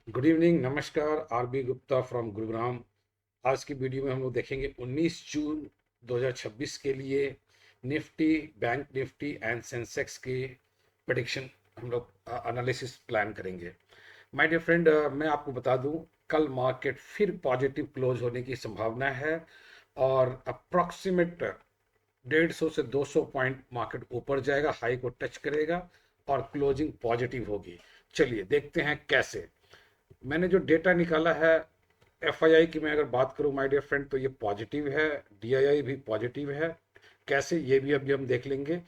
Good evening, नमस्कार। RB Gupta from Gurugram. आज की वीडियो में हम लोग देखेंगे 19 जून 2026 के लिए Nifty, bank Nifty and Sensex की प्रेडिक्शन हम लोग एनालिसिस प्लान करेंगे। माय डियर फ्रेंड, मैं आपको बता दूं, कल मार्केट फिर पॉजिटिव क्लोज होने की संभावना है और अप्रॉक्सीमेट 150 से 200 पॉइंट मार्केट ऊपर जाएगा, हाई को टच करेगा और क्लोजिंग पॉजिटिव होगी। चलिए देखते हैं कैसे। मैंने जो डेटा निकाला है एफआईआई की, मैं अगर बात करूं माय डियर फ्रेंड, तो ये पॉजिटिव है। डीआईआई भी पॉजिटिव है। कैसे, ये भी अभी हम देख लेंगे।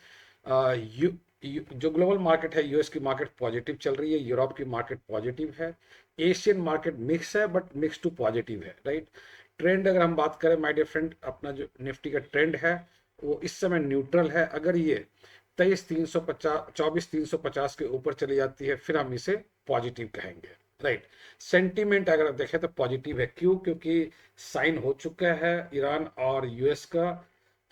जो ग्लोबल मार्केट है, यूएस की मार्केट पॉजिटिव चल रही है, यूरोप की मार्केट पॉजिटिव है, एशियन मार्केट मिक्स है बट मिक्स टू पॉजिटिव है, राइट। ट्रेंड अगर हम बात करें माय डियर फ्रेंड, अपना जो निफ्टी का ट्रेंड है वो इस समय न्यूट्रल है। अगर ये 23,350 24,350 के ऊपर चली जाती है फिर हम इसे पॉजिटिव कहेंगे, राइट। सेंटीमेंट अगर आप देखें तो पॉजिटिव है। क्यों? क्योंकि साइन हो चुका है ईरान और यूएस का,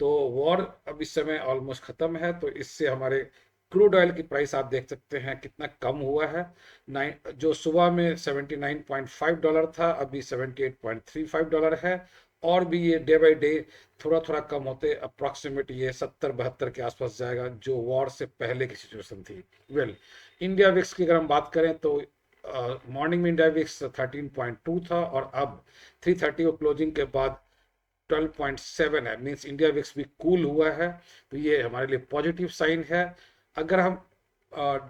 तो वॉर अब इस समय ऑलमोस्ट खत्म है। तो इससे हमारे क्रूड ऑयल की प्राइस आप देख सकते हैं कितना कम हुआ है। जो सुबह में $79.5 था, अभी $78.35 है। और भी ये डे बाई डे थोड़ा थोड़ा कम होते अप्रॉक्सीमेट ये 70-72 के आसपास जाएगा, जो वॉर से पहले की सिचुएशन थी। वेल, इंडिया विक्स की अगर हम बात करें तो मॉर्निंग में इंडिया विक्स 13.2 था और अब 3:30 को क्लोजिंग के बाद 12.7 है। मीन्स इंडिया विक्स भी कूल हुआ है, तो ये हमारे लिए पॉजिटिव साइन है। अगर हम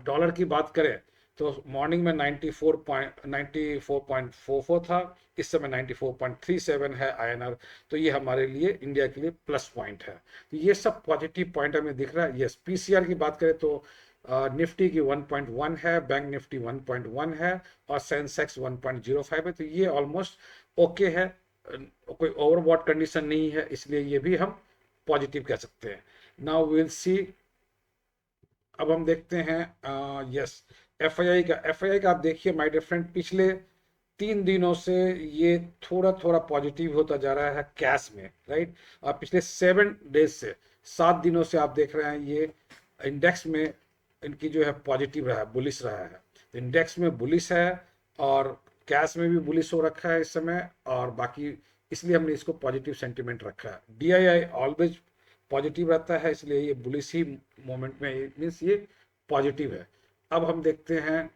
डॉलर की बात करें तो मॉर्निंग में 94.44 था, इस समय 94.37 है आईएनआर। तो ये हमारे लिए, इंडिया के लिए प्लस पॉइंट है। तो ये सब पॉजिटिव पॉइंट हमें दिख रहा है। यस, पीसीआर की बात करें तो निफ्टी की 1.1 है, बैंक निफ्टी 1.1 है और सेंसेक्स 1.05 है। तो ये ऑलमोस्ट ओके है, कोई ओवरबॉट कंडीशन नहीं है, इसलिए ये भी हम पॉजिटिव कह सकते हैं। Now will see. अब हम देखते हैं यस, एफआईआई का आप देखिए माय डियर फ्रेंड, पिछले 3 दिनों से ये थोड़ा थोड़ा पॉजिटिव होता जा रहा है कैश में, राइट। और पिछले 7 डेज से, 7 दिनों से आप देख रहे हैं ये इंडेक्स में इनकी जो है पॉजिटिव रहा है, बुलिश रहा है। तो इंडेक्स में बुलिश है और कैश में भी बुलिश हो रखा है इस समय, और बाकी इसलिए हमने इसको पॉजिटिव सेंटिमेंट रखा है। डीआईआई ऑलवेज पॉजिटिव रहता है, इसलिए ये बुलिश ही मोमेंट में, मीन्स ये पॉजिटिव है। अब हम देखते हैं,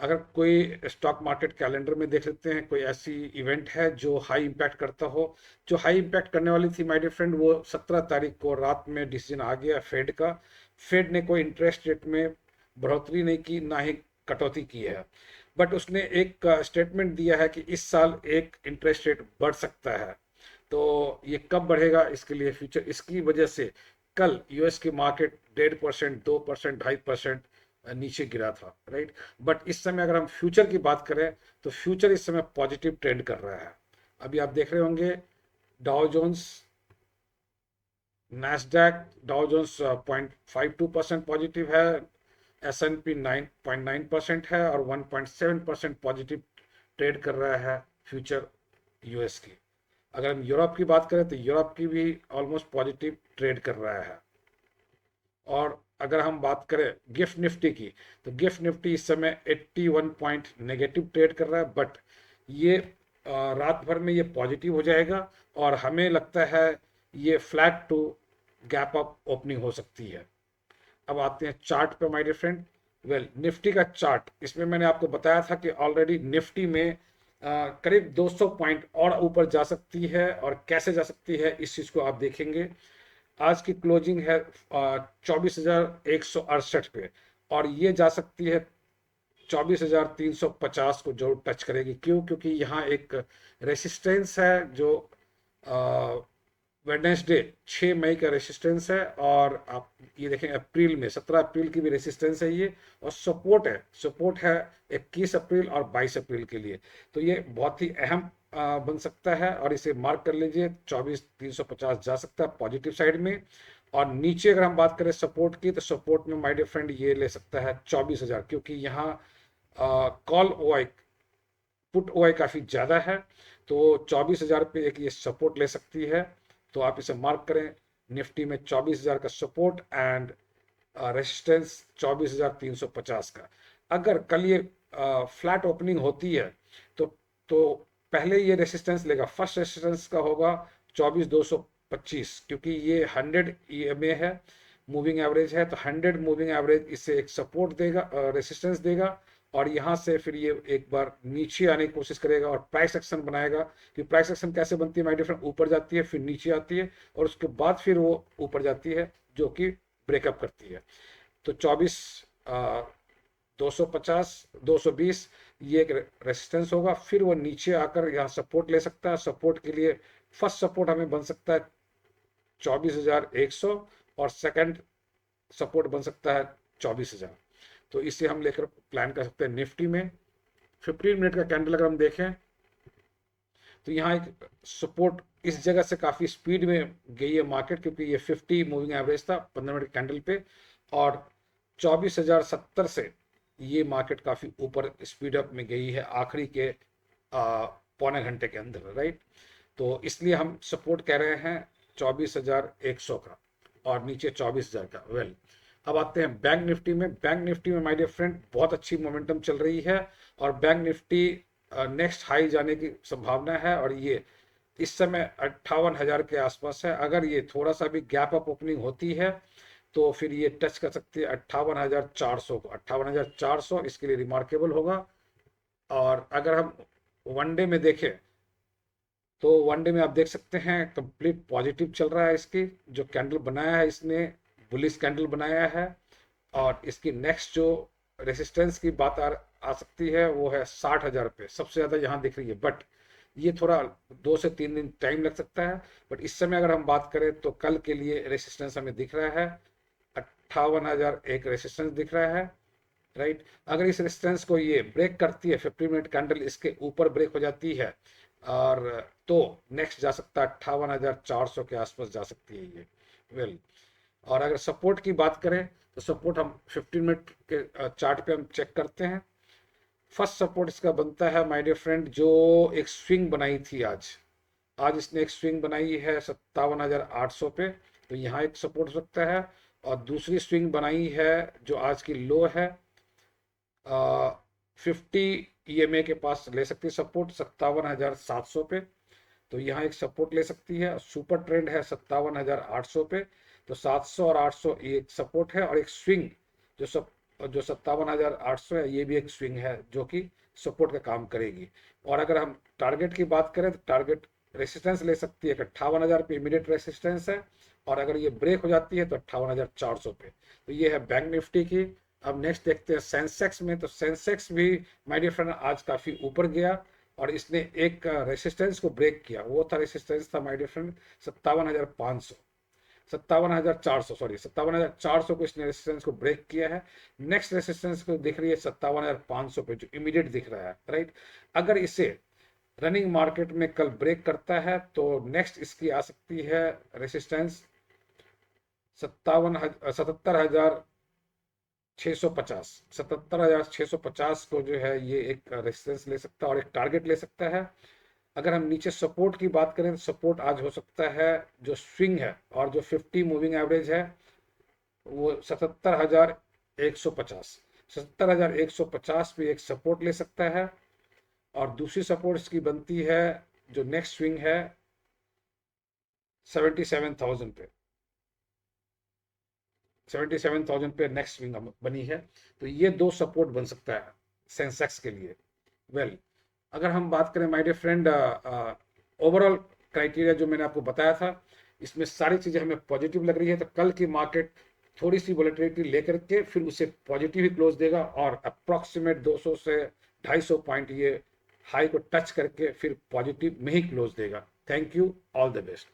अगर कोई स्टॉक मार्केट कैलेंडर में देख लेते हैं कोई ऐसी इवेंट है जो हाई इंपैक्ट करता हो। जो हाई इंपैक्ट करने वाली थी माय डियर फ्रेंड, वो 17 तारीख को रात में डिसीजन आ गया फेड का। फेड ने कोई इंटरेस्ट रेट में बढ़ोतरी नहीं की, ना ही कटौती की है, बट उसने एक स्टेटमेंट दिया है कि इस साल एक इंटरेस्ट रेट बढ़ सकता है। तो ये कब बढ़ेगा, इसके लिए फ्यूचर, इसकी वजह से कल यूएस की मार्केट 1.5%, 2%, 2.5% नीचे गिरा था, राइट। बट इस समय अगर हम फ्यूचर की बात करें तो फ्यूचर इस समय पॉजिटिव ट्रेंड कर रहा है। अभी आप देख रहे होंगे Dow Jones, Nasdaq, Dow Jones 0.52% positive है, एस एन पी 9.9% है और 1.7% पॉजिटिव ट्रेड कर रहा है फ्यूचर यूएस की। अगर हम यूरोप की बात करें तो यूरोप की भी ऑलमोस्ट पॉजिटिव ट्रेड कर रहा है। और अगर हम बात करें गिफ्ट निफ्टी की, तो गिफ्ट निफ्टी इस समय 81 पॉइंट नेगेटिव ट्रेड कर रहा है, बट ये रात भर में ये पॉजिटिव हो जाएगा और हमें लगता है ये flat to gap up opening हो सकती है। अब आते हैं चार्ट पे my dear friend. Well, Nifty का चार्ट, इसमें मैंने आपको बताया था कि ऑलरेडी निफ्टी में करीब 200 पॉइंट और ऊपर जा सकती है, और कैसे जा सकती है इस चीज़ को आप देखेंगे। आज की क्लोजिंग है 24,168 पे, और ये जा सकती है 24,350 को जरूर टच करेगी। क्यों? क्योंकि यहाँ एक रेसिस्टेंस है जो वेडनेसडे 6 मई का रेसिस्टेंस है, और आप ये देखें अप्रैल में 17 अप्रैल की भी रेसिस्टेंस है ये, और सपोर्ट है 21 अप्रैल और 22 अप्रैल के लिए। तो ये बहुत ही अहम बन सकता है, और इसे मार्क कर लीजिए, 24,350 जा सकता है पॉजिटिव साइड में। और नीचे अगर हम बात करें सपोर्ट की, तो सपोर्ट में माय डियर फ्रेंड ये ले सकता है 24,000, क्योंकि यहाँ कॉल ओआई, पुट ओआई काफ़ी ज़्यादा है। तो 24,000 पे एक ये सपोर्ट ले सकती है। तो आप इसे मार्क करें, निफ्टी में 24,000 का सपोर्ट एंड रेजिस्टेंस 24,350 का। अगर कल ये फ्लैट ओपनिंग होती है तो पहले ये रेसिस्टेंस लेगा। फर्स्ट रेसिस्टेंस का होगा 24,225, क्योंकि ये 100 EMA है, मूविंग एवरेज है, तो 100 मूविंग एवरेज इसे एक सपोर्ट देगा, रेसिस्टेंस देगा। और यहाँ से फिर ये एक बार नीचे आने की कोशिश करेगा और प्राइस एक्शन बनाएगा। कि प्राइस एक्शन कैसे बनती है माय डियर फ्रेंड, ऊपर जाती है फिर नीचे आती है और उसके बाद फिर वो ऊपर जाती है, जो कि ब्रेकअप करती है। तो 250, 220 ये एक रेसिस्टेंस होगा। फिर वो नीचे आकर यहाँ सपोर्ट ले सकता है। सपोर्ट के लिए फर्स्ट सपोर्ट हमें बन सकता है 24,100 और सेकंड सपोर्ट बन सकता है 24,000। तो इसे हम लेकर प्लान कर सकते हैं निफ्टी में। 15 मिनट का कैंडल अगर हम देखें तो यहाँ एक सपोर्ट इस जगह से काफ़ी स्पीड में गई है मार्केट, क्योंकि ये 50 मूविंग एवरेज था 15 मिनट कैंडल पे, और 24,070 से ये मार्केट काफ़ी ऊपर स्पीड अप में गई है आखिरी के पौने घंटे के अंदर, राइट। तो इसलिए हम सपोर्ट कह रहे हैं 24,100 का और नीचे 24,000 का। वेल, अब आते हैं बैंक निफ्टी में। बैंक निफ्टी में माय डियर फ्रेंड बहुत अच्छी मोमेंटम चल रही है और बैंक निफ्टी नेक्स्ट हाई जाने की संभावना है, और ये इस समय 58,000 के आसपास है। अगर ये थोड़ा सा भी गैप अप ओपनिंग होती है तो फिर ये टच कर सकती है 58,400 को। 58,400 इसके लिए रिमार्केबल होगा। और अगर हम वनडे में देखें तो वनडे में आप देख सकते हैं कंप्लीट पॉजिटिव चल रहा है। इसकी जो कैंडल बनाया है इसने बुलिश कैंडल बनाया है, और इसकी नेक्स्ट जो रेसिस्टेंस की बात आ सकती है वो है 60,000 पे, सबसे ज़्यादा यहाँ दिख रही है। बट ये थोड़ा 2 से 3 दिन टाइम लग सकता है। बट इस समय अगर हम बात करें तो कल के लिए रेसिस्टेंस हमें दिख रहा है 58,000 एक रेसिस्टेंस दिख रहा है, राइट। अगर इस रेजिस्टेंस को ये ब्रेक करती है, 50 मिनट कैंडल इसके ऊपर ब्रेक हो जाती है, और तो नेक्स्ट जा सकता है 58,400 के आसपास जा सकती है ये। वेल, और अगर सपोर्ट की बात करें तो सपोर्ट हम 15 मिनट के चार्ट पे हम चेक करते हैं। फर्स्ट सपोर्ट इसका बनता है माय डियर फ्रेंड, जो एक स्विंग बनाई थी आज आज इसने एक स्विंग बनाई है 57,800 पे, तो यहाँ एक सपोर्ट हो सकता है। और दूसरी स्विंग बनाई है जो आज की लो है 50 EMA के पास ले सकती है सपोर्ट 57,700 पे, तो यहाँ एक सपोर्ट ले सकती है। सुपर ट्रेंड है 57,800 पे, तो 700 और 800 एक सपोर्ट है। और एक स्विंग जो 57,800 है ये भी एक स्विंग है जो कि सपोर्ट का काम करेगी। और अगर हम टारगेट की बात करें तो टारगेट रेसिस्टेंस ले सकती है 58,000 पे इमीडिएट रेसिस्टेंस है, और अगर ये ब्रेक हो जाती है तो 58,400 पे। तो ये है बैंक निफ्टी की। अब नेक्स्ट देखते हैं सेंसेक्स में। तो सेंसेक्स भी माय डियर फ्रेंड आज काफ़ी ऊपर गया और इसने एक रेसिस्टेंस को ब्रेक किया। वो था रेसिस्टेंस था माय डियर फ्रेंड 57,500, 57,400, सॉरी 57,400 को इसने रेसिस्टेंस को ब्रेक किया है। नेक्स्ट रेसिस्टेंस को दिख रही है 57,500 पे, जो इमीडिएट दिख रहा है, राइट। अगर इसे रनिंग मार्केट में कल ब्रेक करता है तो नेक्स्ट इसकी आ सकती है रेसिस्टेंस 77,650, 77,650 को जो है ये एक रेसिस्टेंस ले सकता है और एक टारगेट ले सकता है। अगर हम नीचे सपोर्ट की बात करें तो सपोर्ट आज हो सकता है जो स्विंग है और जो 50 मूविंग एवरेज है वो 77,150, 77,150 पे एक सपोर्ट ले सकता है। और दूसरी सपोर्ट इसकी बनती है जो नेक्स्ट स्विंग है 77,000 पे, 77,000 पे नेक्स्ट स्विंग बनी है। तो ये दो सपोर्ट बन सकता है सेंसेक्स के लिए। वेल, अगर हम बात करें my dear friend overall criteria जो मैंने आपको बताया था, इसमें सारी चीज़ें हमें पॉजिटिव लग रही है। तो कल की मार्केट थोड़ी सी वॉलेटिलिटी लेकर के फिर उसे पॉजिटिव ही क्लोज देगा और अप्रॉक्सीमेट 200 से 250 पॉइंट ये हाई को टच करके फिर पॉजिटिव में ही क्लोज देगा। Thank you, all the best.